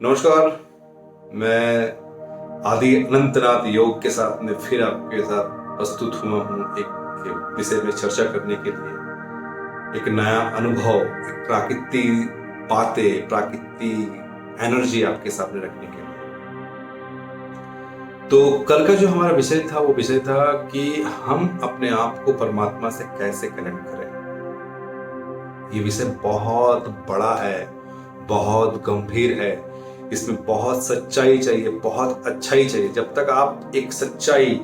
नमस्कार। मैं आदि अनंतनाथ योग के साथ में फिर आपके साथ प्रस्तुत हुआ हूँ एक विषय में चर्चा करने के लिए। एक नया अनुभव, एक प्राकृतिक बातें, प्राकृतिक एनर्जी आपके सामने रखने के लिए। तो कल का जो हमारा विषय था वो विषय था कि हम अपने आप को परमात्मा से कैसे कनेक्ट करें। ये विषय बहुत बड़ा है, बहुत गंभीर है, इसमें बहुत सच्चाई चाहिए, बहुत अच्छाई चाहिए। जब तक आप एक सच्चाई,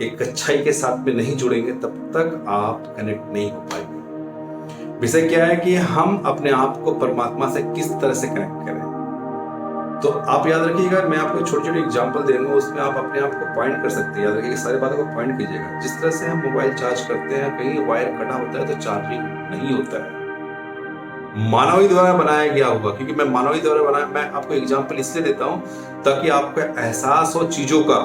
एक अच्छाई के साथ में नहीं जुड़ेंगे तब तक आप कनेक्ट नहीं हो पाएंगे। विषय क्या है कि हम अपने आप को परमात्मा से किस तरह से कनेक्ट करें। तो आप याद रखिएगा, मैं आपको छोटी छोटी एग्जांपल दूंगा, उसमें आप अपने आप को पॉइंट कर सकते हैं। याद रखिए, सारी बातों को पॉइंट कीजिएगा। जिस तरह से हम मोबाइल चार्ज करते हैं, कहीं वायर कटा होता है तो चार्जिंग नहीं होता है। मानवी द्वारा बनाया गया होगा, क्योंकि मैं मानवी द्वारा बनाया, मैं आपको एग्जांपल इसलिए देता हूं ताकि आपको एहसास हो चीजों का।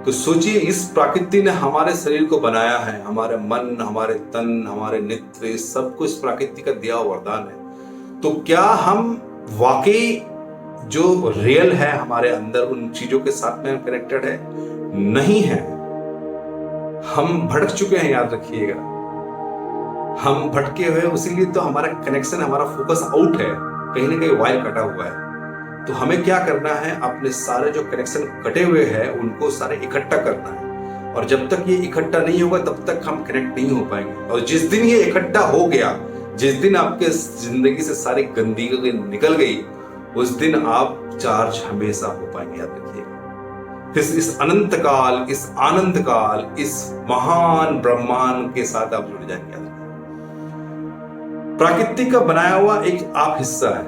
तो सोचिए, इस प्रकृति ने हमारे शरीर को बनाया है, हमारे मन, हमारे तन, हमारे नेत्र, सब कुछ प्रकृति का दिया हुआ वरदान है। तो क्या हम वाकई जो रियल है हमारे अंदर, उन चीजों के साथ में कनेक्टेड है? नहीं है। हम भटक चुके हैं, याद रखिएगा। हम भटके हुए, इसीलिए तो हमारा कनेक्शन, हमारा फोकस आउट है, कहीं ना कहीं वायर कटा हुआ है। तो हमें क्या करना है, अपने सारे जो कनेक्शन कटे हुए हैं उनको सारे इकट्ठा करना है। और जब तक ये इकट्ठा नहीं होगा तब तक हम कनेक्ट नहीं हो पाएंगे। और जिस दिन ये इकट्ठा हो गया, जिस दिन आपके जिंदगी से सारी गंदगी निकल गई, उस दिन आप चार्ज हमेशा हो पाएंगे। याद रखिएगा। फिर इस अनंत काल, इस आनंद काल, इस महान ब्रह्मांड के साथ आप जुड़ जाएंगे। प्रकृति का बनाया हुआ एक आप हिस्सा है,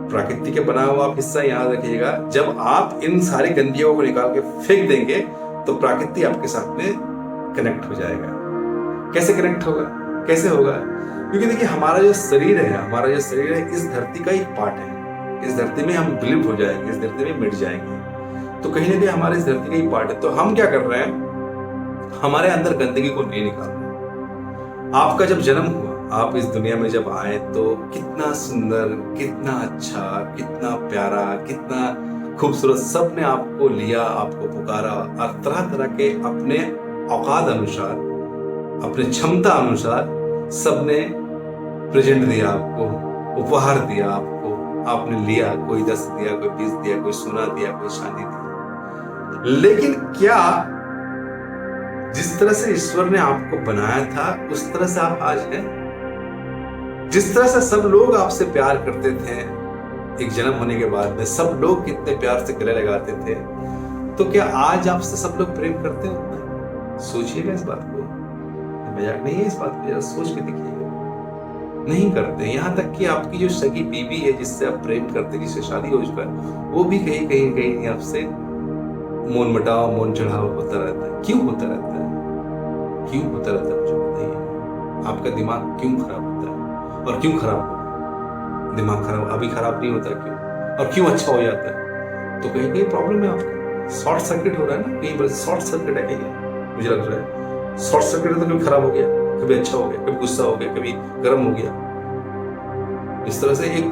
प्रकृति के बनाया हुआ आप हिस्सा, याद रखिएगा। जब आप इन सारी गंदगियों को निकाल के फेंक देंगे तो प्रकृति आपके साथ में कनेक्ट हो जाएगा। कैसे कनेक्ट होगा, कैसे होगा? क्योंकि देखिए, हमारा जो शरीर है, हमारा जो शरीर है इस धरती का एक पार्ट है। इस धरती में हम विलुप्त हो जाएंगे, इस धरती में मिट जाएंगे। तो कहीं ना कहीं हमारे इस धरती का ही पार्ट है। तो हम क्या कर रहे हैं, हमारे अंदर गंदगी को नहीं निकाल रहे। आपका जब जन्म हुआ, आप इस दुनिया में जब आए तो कितना सुंदर, कितना अच्छा, कितना प्यारा, कितना खूबसूरत, सबने आपको लिया, आपको पुकारा और तरह तरह के अपने औकात अनुसार, अपने क्षमता अनुसार सबने प्रेजेंट दिया आपको, उपहार दिया आपको। आपने लिया, कोई 10 दिया, कोई 20 दिया, कोई सोना दिया, कोई चांदी दिया। लेकिन क्या जिस तरह से ईश्वर ने आपको बनाया था उस तरह से आप आज हैं? जिस तरह से सब लोग आपसे प्यार करते थे, एक जन्म होने के बाद में सब लोग कितने प्यार से गले लगाते थे, तो क्या आज आपसे सब लोग प्रेम करते हो? सोचिएगा इस बात को, मजाक नहीं है इस बात को, जरा सोच के देखिएगा। नहीं करते। यहाँ तक कि आपकी जो सगी बीवी है, जिससे आप प्रेम करते, जिससे शादी हो चुका है, वो भी कहीं कहीं कहीं आपसे मोन मटाव, मोन चढ़ाव होता रहता है। क्यों होता रहता है? क्यों होता रहता है, मुझे बताइए। आपका दिमाग क्यों खराब होता है? और क्यों खराब होगा? दिमाग खराब अभी खराब नहीं होता, क्यों? और क्यों अच्छा हो जाता है? तो कहीं कहीं प्रॉब्लम है आपका, शॉर्ट सर्किट हो रहा है ना, कहीं पर शॉर्ट सर्किट है कहीं, मुझे लग रहा है। शॉर्ट सर्किट है तो कभी खराब हो गया, कभी अच्छा हो गया, कभी गुस्सा हो गया, कभी गर्म हो गया। इस तरह से एक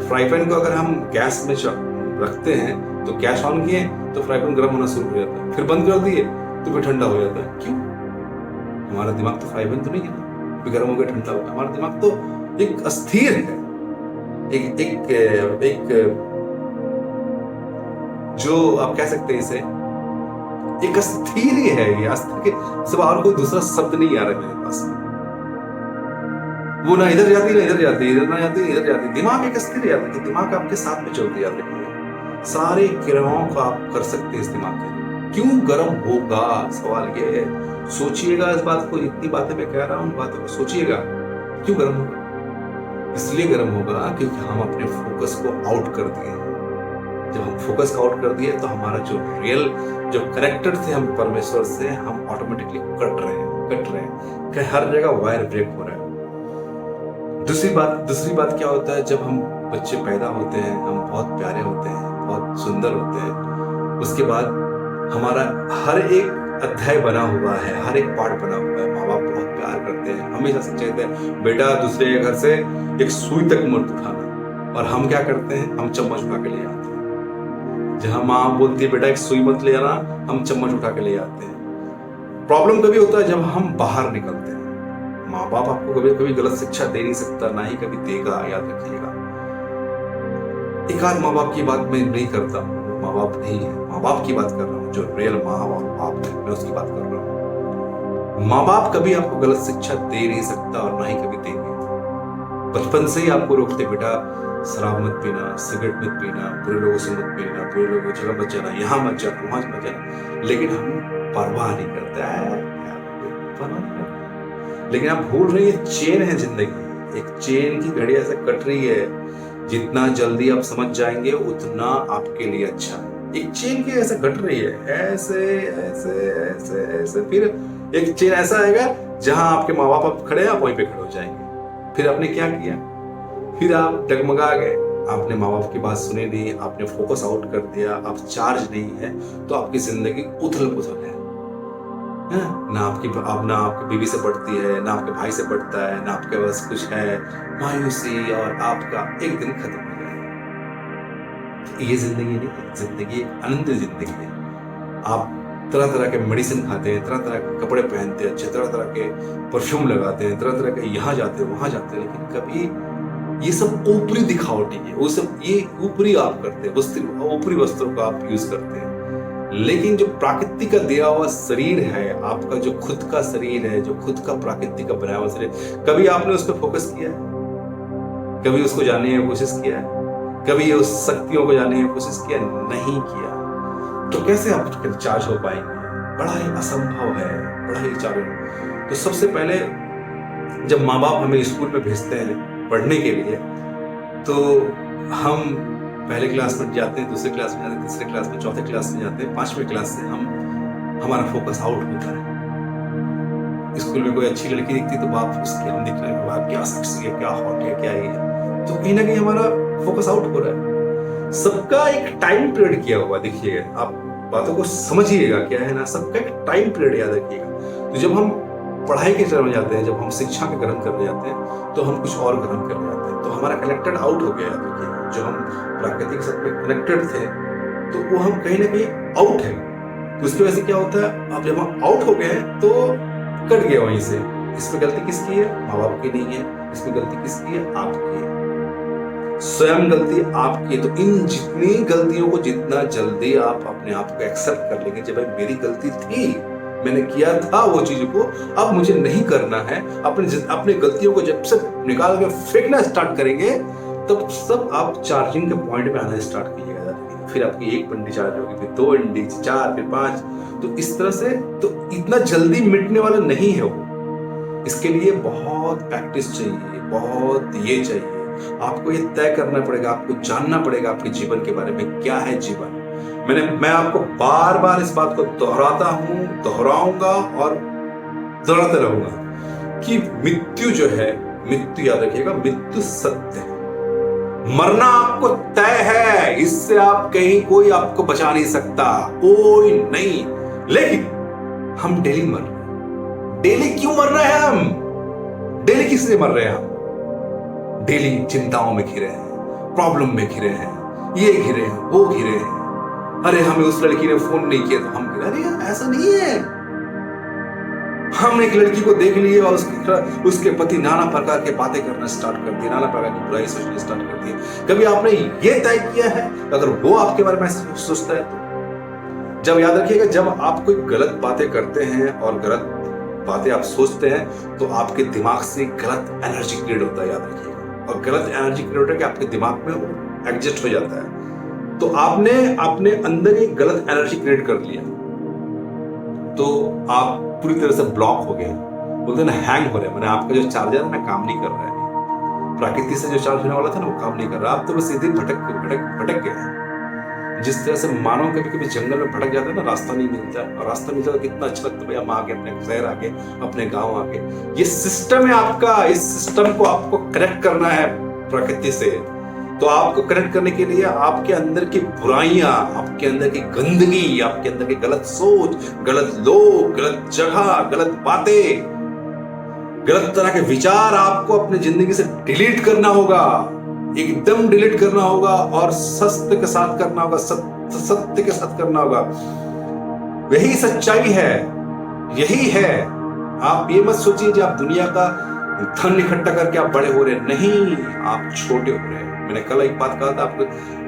फ्राई पैन को अगर हम गैस में रखते हैं तो गैस ऑन किए तो फ्राई पैन गर्म होना शुरू हो जाता है, फिर बंद कर दिए तो फिर ठंडा हो जाता है। क्यों? हमारा दिमाग तो फ्राई पैन तो नहीं है ना, फिर गर्म हो गया, ठंडा हो गया। हमारा दिमाग तो एक अस्थिर है, एक एक एक जो आप कह सकते हैं इसे, एक अस्थिर ही है। ये अस्थिर के सिवा और कोई दूसरा शब्द नहीं आ रहा है मेरे पास। वो ना इधर जाती, ना इधर जाती, इधर ना जाती, इधर जाती। दिमाग एक अस्थिर है, कि दिमाग आपके साथ में चलती जाती है। सारे क्रियाओं को आप कर सकते हैं इस दिमाग के। क्यों गर्म होगा, सवाल ये है। सोचिएगा इस बात को, जितनी बातें मैं कह रहा हूं बातों को सोचिएगा। क्यों गर्म होगा? इसलिए गर्म होगा क्योंकि हम अपने फोकस को आउट कर दिए। जब हम फोकस आउट कर दिए तो हमारा जो रियल, जो कनेक्टेड थे हम परमेश्वर से, हम ऑटोमेटिकली कट रहे हैं कि हर जगह वायर ब्रेक हो रहा है। दूसरी बात क्या होता है, जब हम बच्चे पैदा होते हैं, हम बहुत प्यारे होते हैं, बहुत सुंदर होते हैं। उसके बाद हमारा हर एक अध्याय बना हुआ है, हर एक पार्ट बना हुआ है। माँ बाप बहुत प्यार करते हैं, हमेशा से कहते हैं बेटा दूसरे के घर से एक सुई तक मत उठाना। और हम क्या करते हैं, हम चम्मच उठा के ले आते हैं। जहां माँ बोलती है बेटा एक सुई मत ले आना, हम चम्मच उठा के ले आते हैं। प्रॉब्लम कभी होता है जब हम बाहर निकलते हैं। माँ बाप आपको कभी कभी गलत शिक्षा दे नहीं सकता, ना ही कभी देगा, याद रखिएगा। एक आध माँ बाप की बात मैं नहीं करता, माँ बाप नहीं है, माँ बाप की बात कर रहा हूँ, जो रियल माँ और बाप है, मैं उसकी बात कर रहा हूँ। माँ बाप कभी आपको गलत शिक्षा दे नहीं सकता और ना ही कभी देंगे। बचपन से ही आपको रोकते, बेटा शराब मत पीना, सिगरेट मत पीना, बुरे लोगों से मत पीना, बुरे लोगों की जगह मत जाना, यहाँ मत जाना, वहां मत जाना, लेकिन हम परवाह नहीं करते, परवाह नहीं करते। लेकिन आप भूल रहे हैं चेन है जिंदगी, एक चेन की घड़ी ऐसे कट रही है, जितना जल्दी आप समझ जाएंगे उतना आपके लिए अच्छा है। एक चेन की ऐसे घट रही है, ऐसे ऐसे ऐसे ऐसे, फिर एक चेन ऐसा आएगा जहां आपके माँ बाप आप खड़े हैं, आप वहीं पे खड़े हो जाएंगे। फिर आपने क्या किया, फिर आप डगमगा गए, आपने माँ बाप की बात सुनी नहीं, आपने फोकस आउट कर दिया, आप चार्ज नहीं है, तो आपकी जिंदगी उथल पुथल है। ना आपकी बीवी से बढ़ती है, ना आपके भाई से बढ़ता है, ना आपके पास कुछ है, मायूसी, और आपका एक दिन खत्म हो जाएगा। ये जिंदगी नहीं है, जिंदगी एक अनंत जिंदगी है। आप तरह तरह के मेडिसिन खाते हैं, तरह तरह के कपड़े पहनते हैं, अच्छे तरह तरह के परफ्यूम लगाते हैं, तरह तरह के यहाँ जाते हैं वहां जाते हैं, लेकिन कभी ये सब ऊपरी दिखावटी है, वो सब ये ऊपरी आप करते हैं, ऊपरी वस्त्रों का आप यूज करते हैं। लेकिन जो प्रकृति का दिया हुआ शरीर है, आपका जो खुद का शरीर है, जो खुद का प्रकृति का बनाया हुआ शरीर, कभी आपने उस पर फोकस किया है? कभी उसको जानने की कोशिश किया है? कभी उस शक्तियों को जानने की कोशिश किया? नहीं किया। तो कैसे आप चार्ज हो पाएंगे? बड़ा ही असंभव है, बड़ा ही चार्ज। तो सबसे पहले जब माँ बाप हमें स्कूल में भेजते हैं पढ़ने के लिए, तो हम पहले क्लास में जाते हैं, दूसरे क्लास में जाते हैं, तीसरे क्लास में, चौथे क्लास में जाते हैं, पांचवें क्लास से हमारा फोकस आउट होता है। स्कूल में कोई अच्छी लड़की दिखती है तो बाप उसके हम दिख रहे हैं, वाह क्या सेक्सी है, क्या हॉट है, क्या ये है, तो कहीं ना कहीं हमारा फोकस आउट हो रहा है। सबका एक टाइम पीरियड किया हुआ, देखिएगा आप बातों को समझिएगा क्या है ना, सबका एक टाइम पीरियड याद रखिएगा। तो जब हम पढ़ाई के चरण में जाते हैं, जब हम शिक्षा के ग्रहण करने जाते हैं, तो हम कुछ और ग्रहण करने जाते हैं, तो हमारा कनेक्टेड आउट हो गया। देखिए जो हम प्रकृति के साथ कनेक्टेड थे, तो वो हम कहीं ना कहीं आउट है। तो उसकी वजह से क्या होता है, अब जब हम आउट हो गए तो कट गया वहीं से। इसमें गलती किसकी है? माँ बाप की नहीं है। इसमें गलती किसकी है? आपकी है, स्वयं गलती आपकी है। तो इन जितनी गलतियों को जितना जल्दी आप अपने आप को एक्सेप्ट कर लेंगे, जब भाई मेरी गलती थी, मैंने किया था वो चीज को, अब मुझे नहीं करना है, अपने गलतियों को जब से निकाल के फेंकना स्टार्ट करेंगे, तब सब आप चार्जिंग के पॉइंट पे आना स्टार्ट कीजिएगा। फिर आपकी एक बंडी चार्ज होगी, फिर 2 बंडी, 4, फिर 5। तो इस तरह से तो इतना जल्दी मिटने वाला नहीं है वो। इसके लिए बहुत प्रैक्टिस चाहिए, बहुत ये चाहिए। आपको ये तय करना पड़ेगा, आपको जानना पड़ेगा आपके जीवन के बारे में, क्या है जीवन। मैं आपको बार बार इस बात को दोहराता हूं, दोहराऊंगा और दोहराते रहूंगा कि मृत्यु जो है, मृत्यु याद रखिएगा, मृत्यु सत्य है। मरना आपको तय है, इससे आप कहीं कोई आपको बचा नहीं सकता, कोई नहीं। लेकिन हम डेली मर रहे हैं। डेली क्यों मर रहे हैं हम? डेली किस लिए मर रहे हैं हम? डेली चिंताओं में घिरे हैं, प्रॉब्लम में घिरे हैं, ये घिरे हैं, वो घिरे हैं। अरे हमें उस लड़की ने फोन नहीं किया तो हम घिरे। अरे ऐसा नहीं है। हमने एक लड़की को देख लिया और उसके पति नाना प्रकार के बातें करना स्टार्ट कर दिए, नाना प्रकार की बुराई सोचना स्टार्ट कर दिए। कभी आपने ये तय किया है अगर वो आपके बारे में सोचता है तो? जब याद रखिएगा, जब आप कोई गलत बातें करते हैं और गलत बातें आप सोचते हैं, तो आपके दिमाग से गलत एनर्जी क्रिएट होता है, याद रखिएगा। और गलत एनर्जी क्रिएट होता है कि आपके दिमाग में वो एडजस्ट हो जाता है। तो आपने अपने अंदर एक गलत एनर्जी क्रिएट कर लिया, तो आप पूरी तरह से ब्लॉक हो गए, बोलते ना हैंग हो रहे। मैंने आपका जो चार्जर है ना काम नहीं कर रहा है, प्रकृति से जो चार्ज होने वाला था ना वो काम नहीं कर रहा। आप तो बस सीधे भटक गए। जिस तरह से मानव कभी कभी जंगल में भटक जाता है ना, रास्ता नहीं मिलता, और रास्ता मिलता तो कितना अच्छा लगता है, भाई हम आगे अपने शहर आगे, अपने गांव आगे। ये सिस्टम है आपका, इस सिस्टम को आपको कनेक्ट करना है प्रकृति से। तो आपको कनेक्ट करने के लिए आपके अंदर की बुराइयां, आपके अंदर की गंदगी, आपके अंदर की गलत सोच, गलत लोग, गलत जगह, गलत बातें, गलत तरह के विचार आपको अपनी जिंदगी से डिलीट करना होगा। एकदम डिलीट करना होगा और सत्य के साथ करना होगा, सत्य के साथ करना होगा। यही सच्चाई है, यही है। आप ये मत सोचिए कि आप दुनिया का धन इकट्ठा करके आप बड़े हो रहे हैं, नहीं, आप छोटे हो रहे हैं। मैंने कल एक बात कहा था,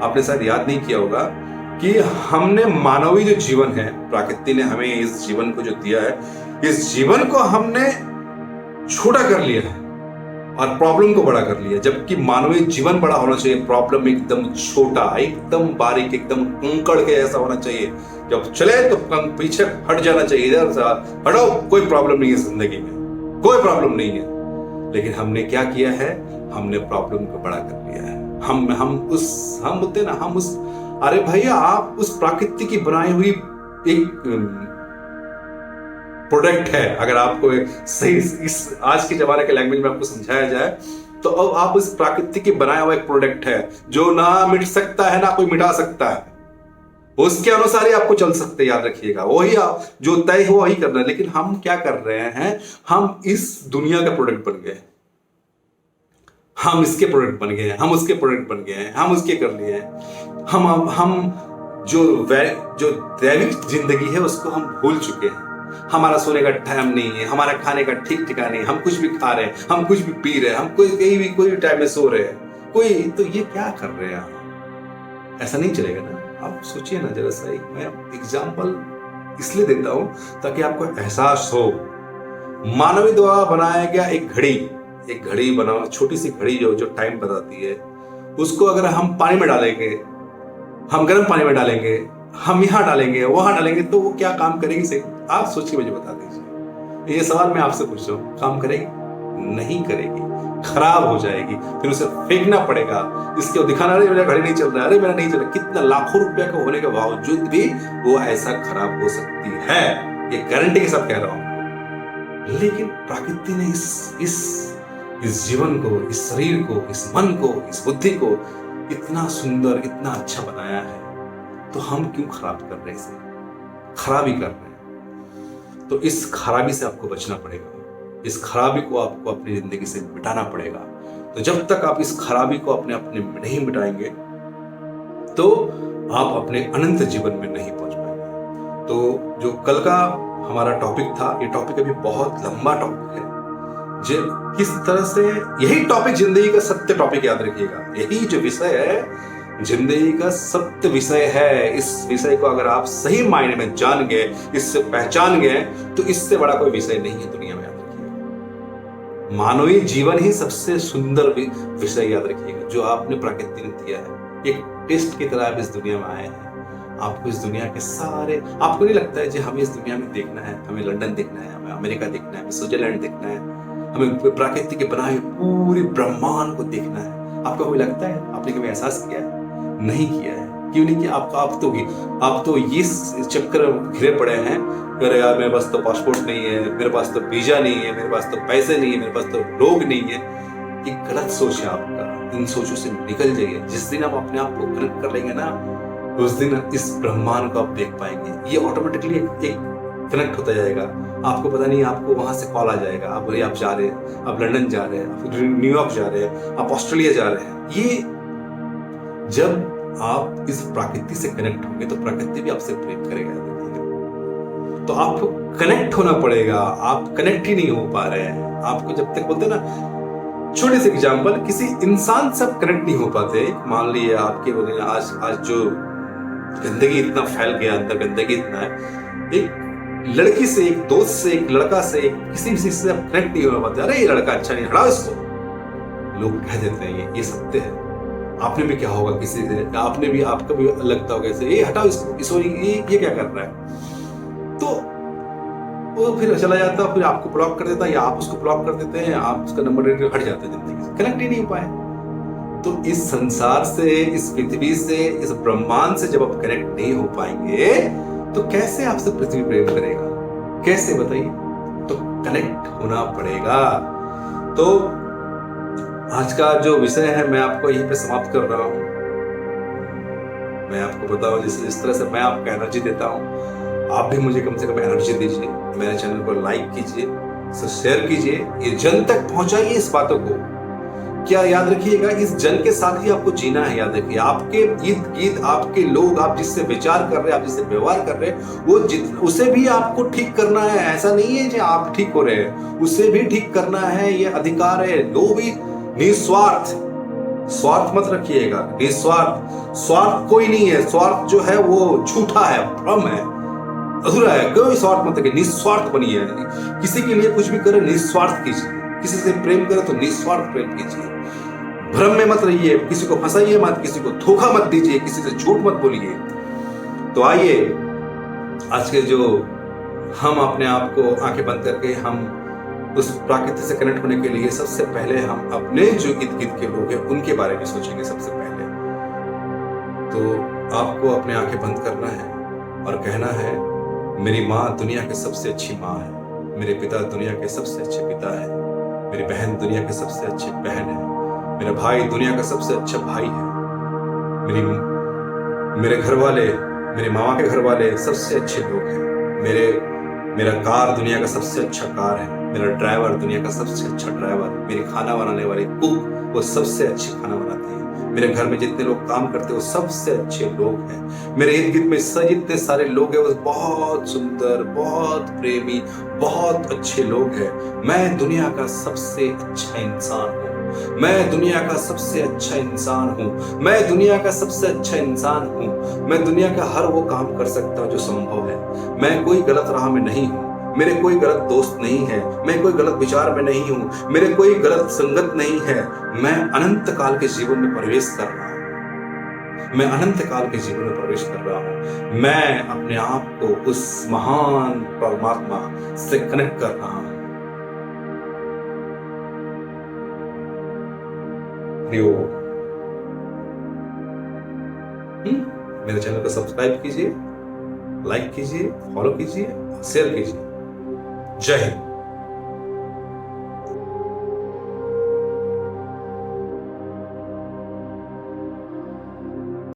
आपने शायद याद नहीं किया होगा कि हमने मानवीय जो जीवन है, प्रकृति ने हमें इस जीवन को जो दिया है, इस जीवन को हमने छोटा कर लिया है और प्रॉब्लम को बड़ा कर लिया। जबकि मानवीय जीवन बड़ा होना चाहिए, प्रॉब्लम एकदम छोटा, एकदम बारीक, एकदम कंकड़ के ऐसा होना चाहिए। जब चले तो पीछे हट जाना चाहिए, इधर से हटो, कोई प्रॉब्लम नहीं है जिंदगी में, कोई प्रॉब्लम नहीं है। लेकिन हमने क्या किया है, हमने प्रॉब्लम को बड़ा कर लिया है। हम बोलते ना, हम उस, अरे भैया आप उस प्रकृति की बनाई हुई एक प्रोडक्ट है। अगर आपको सही इस आज के जमाने के लैंग्वेज में आपको समझाया जाए तो अब आप उस प्रकृति की बनाया हुआ एक प्रोडक्ट है जो ना मिट सकता है, ना कोई मिटा सकता है। उसके अनुसार ही आपको चल सकते, याद रखिएगा। वही आप जो तय हो वही करना है। लेकिन हम क्या कर रहे हैं, हम इस दुनिया का प्रोडक्ट बन गए, हम इसके प्रोडक्ट बन गए हैं, हम उसके प्रोडक्ट बन गए हैं, हम उसके कर लिए हैं। हम जो दैविक जिंदगी है उसको हम भूल चुके हैं। हमारा सोने का टाइम नहीं है, हमारा खाने का ठीक ठिकाना नहीं, हम कुछ भी खा रहे हैं, हम कुछ भी पी रहे हैं, हम कोई भी टाइम में सो रहे हैं। कोई तो ये क्या कर रहे हैं आप? ऐसा नहीं चलेगा ना। आप सोचिए ना जरा सा। मैं एग्जाम्पल इसलिए देता हूं ताकि आपको एहसास हो। मानवीय द्वारा बनाया गया एक घड़ी बनाओ, छोटी सी घड़ी जो टाइम बताती है, उसको अगर हम पानी में डालेंगे, हम गर्म पानी में डालेंगे, हम यहाँ डालेंगे, वहां डालेंगे, तो वो क्या काम करेगी? सही आप सोचिए, मुझे बता दीजिए। ये सवाल मैं आपसे पूछ रहा हूँ, काम करेगी? नहीं करेगी, खराब हो जाएगी। फिर उसे फेंकना पड़ेगा। इसके दिखाना, अरे मेरा घड़ी नहीं चल रहा है, अरे मेरा नहीं चल रहा। कितना लाखों रुपए का होने के बावजूद भी वो ऐसा खराब हो सकती है, ये गारंटी के साथ कह रहा हूं। लेकिन प्रकृति ने इस जीवन को, इस शरीर को, इस मन को, इस बुद्धि को इतना सुंदर, इतना अच्छा बनाया है, तो हम क्यों खराब कर रहे हैं? इसे खराबी कर रहे हैं। तो इस खराबी से आपको बचना पड़ेगा। इस खराबी को आपको अपनी जिंदगी से मिटाना पड़ेगा। तो जब तक आप इस खराबी को अपने नहीं मिटाएंगे तो आप अपने अनंत जीवन में नहीं पहुंच पाएंगे। तो जो कल का हमारा टॉपिक था, ये टॉपिक अभी बहुत लंबा टॉपिक है। जो किस तरह से, यही टॉपिक जिंदगी का सत्य टॉपिक, याद रखिएगा। यही जो विषय है जिंदगी का सत्य विषय है। इस विषय को अगर आप सही मायने में जान गए, इससे पहचान गए, तो इससे बड़ा कोई विषय नहीं है दुनिया में। याद रखिएगा, मानवीय जीवन ही सबसे सुंदर विषय, याद रखिएगा, जो आपने प्रकृति ने दिया है। एक टेस्ट की तरह आप इस दुनिया में आए हैं। आपको इस दुनिया के सारे, आपको नहीं लगता है कि हमें इस दुनिया में देखना है, हमें लंदन देखना है, हमें अमेरिका देखना है, हमें स्विट्जरलैंड देखना है, हमें प्रकृति के बनाए पूरी ब्रह्मांड को देखना है? आपको कभी लगता है? आपने कभी एहसास किया है? नहीं किया है। क्यों नहीं किया? आप तो ये चक्कर घिरे पड़े हैं, अरे यार मेरे पास तो पासपोर्ट नहीं है, मेरे पास तो वीजा नहीं है, मेरे पास तो पैसे नहीं है, मेरे पास तो लोग नहीं है। ये गलत सोच है आपका। इन सोचों से निकल जाइए। जिस दिन आप अपने आप को कनेक्ट कर लेंगे ना, उस दिन इस ब्रह्मांड को आप देख पाएंगे। ये ऑटोमेटिकली एक कनेक्ट होता जाएगा। आपको पता नहीं, आपको वहां से कॉल आ जाएगा, आप जा रहे हैं, आप लंदन जा रहे हैं, आप न्यूयॉर्क जा रहे हैं, आप ऑस्ट्रेलिया जा रहे हैं। ये जब आप इस प्रकृति से कनेक्ट होंगे तो प्रकृति भी आपसे प्रेम करेगा। तो आपको कनेक्ट होना पड़ेगा। आप कनेक्ट ही नहीं हो पा रहे हैं। आपको जब तक, बोलते ना, छोटे से एग्जांपल, किसी इंसान से आप कनेक्ट नहीं हो पाते। मान लीजिए आपके बोले आज जो गंदगी इतना फैल गया, अंदर गंदगी इतना है, एक लड़की से, एक दोस्त से, एक लड़का से, किसी भी से आप कनेक्ट नहीं हो पाते। अरे ये लड़का अच्छा नहीं, हटाओ इसको, लोग कह देते हैं। ये सत्य है। आपने भी क्या होगा, किसी से आपने भी, आपका भी लगता होगा ऐसे, ये हटाओ इसको, ये क्या कर रहा है? तो वो फिर चला जाता, फिर आपको ब्लॉक कर देता, या आप उसको ब्लॉक कर देते हैं, आप उसका नंबर हट जाता है, जिंदगी से कनेक्ट ही नहीं हो पाए। तो इस संसार से, इस पृथ्वी से, इस ब्रह्मांड से जब आप कनेक्ट नहीं हो पाएंगे तो कैसे आपसे पृथ्वी प्रेम करेगा? कैसे, बताइए? तो कनेक्ट होना पड़ेगा। तो आज का जो विषय है मैं आपको यहीं पे समाप्त कर रहा हूं। मैं आपको बताऊं, जिस तरह से मैं आपको एनर्जी देता हूं, आप भी मुझे कम से कम एनर्जी दीजिए। मेरे चैनल को लाइक कीजिए, शेयर कीजिए, ये जन तक पहुंचाइए इस बातों को क्या याद रखिएगा, इस जन के साथ ही आपको जीना है। याद रखिए, आपके इर्द गिर्द आपके लोग, आप जिससे विचार कर रहे हैं, आप जिससे व्यवहार कर रहे हैं, वो उसे भी आपको ठीक करना है। ऐसा नहीं है कि आप ठीक हो रहे हैं, उसे भी ठीक करना है, ये अधिकार है। लो भी निस्वार्थ, स्वार्थ मत रखिएगा, निस्वार्थ। स्वार्थ कोई नहीं है, स्वार्थ जो है वो झूठा है, भ्रम है, अधूरा है। कोई स्वार्थ मत रखिए, निस्वार्थ बनिए। किसी के लिए कुछ भी करें, निस्वार्थ कीजिए। किसी से प्रेम करें तो निस्वार्थ प्रेम कीजिए। भ्रम में मत रहिए, किसी को फंसाइए मत, किसी को धोखा मत दीजिए, किसी से झूठ मत बोलिए। तो आइए, आज के जो हम अपने आप को आंखें बंद करके हम उस प्रकृति से कनेक्ट होने के लिए सबसे पहले हम अपने जो इर्द गिर्द के लोग हैं उनके बारे में सोचेंगे सबसे पहले। तो आपको अपने आंखें बंद करना है और कहना है, मेरी माँ दुनिया की सबसे अच्छी माँ है, मेरे पिता दुनिया के सबसे अच्छे पिता है, मेरी बहन दुनिया की सबसे अच्छी बहन है, मेरा भाई दुनिया का सबसे अच्छा भाई है, मेरे घर वाले, मेरे मामा के घर वाले सबसे अच्छे लोग हैं, मेरा कार दुनिया का सबसे अच्छा कार है, मेरा ड्राइवर दुनिया का सबसे अच्छा ड्राइवर, मेरी खाना बनाने वाले कुक वो सबसे अच्छी खाना बनाती है, मेरे घर में जितने लोग काम करते हैं वो सबसे अच्छे लोग हैं, मेरे इर्द गिर्द में जितने सारे लोग हैं वो बहुत सुंदर, बहुत प्रेमी, बहुत अच्छे लोग हैं। मैं दुनिया का सबसे अच्छा इंसान हूँ, मैं दुनिया का सबसे अच्छा इंसान हूँ, मैं दुनिया का सबसे अच्छा इंसान हूँ, मैं दुनिया का हर वो काम कर सकता हूँ जो संभव है। मैं कोई गलत राह में नहीं हूँ, मेरे कोई गलत दोस्त नहीं है, मैं कोई गलत विचार में नहीं हूं, मेरे कोई गलत संगत नहीं है। मैं अनंत काल के जीवन में प्रवेश कर रहा हूं, मैं अनंत काल के जीवन में प्रवेश कर रहा हूं। मैं अपने आप को उस महान परमात्मा से कनेक्ट कर रहा हूं। मेरे चैनल को सब्सक्राइब कीजिए, लाइक कीजिए, फॉलो कीजिए, शेयर कीजिए। जय हिंद।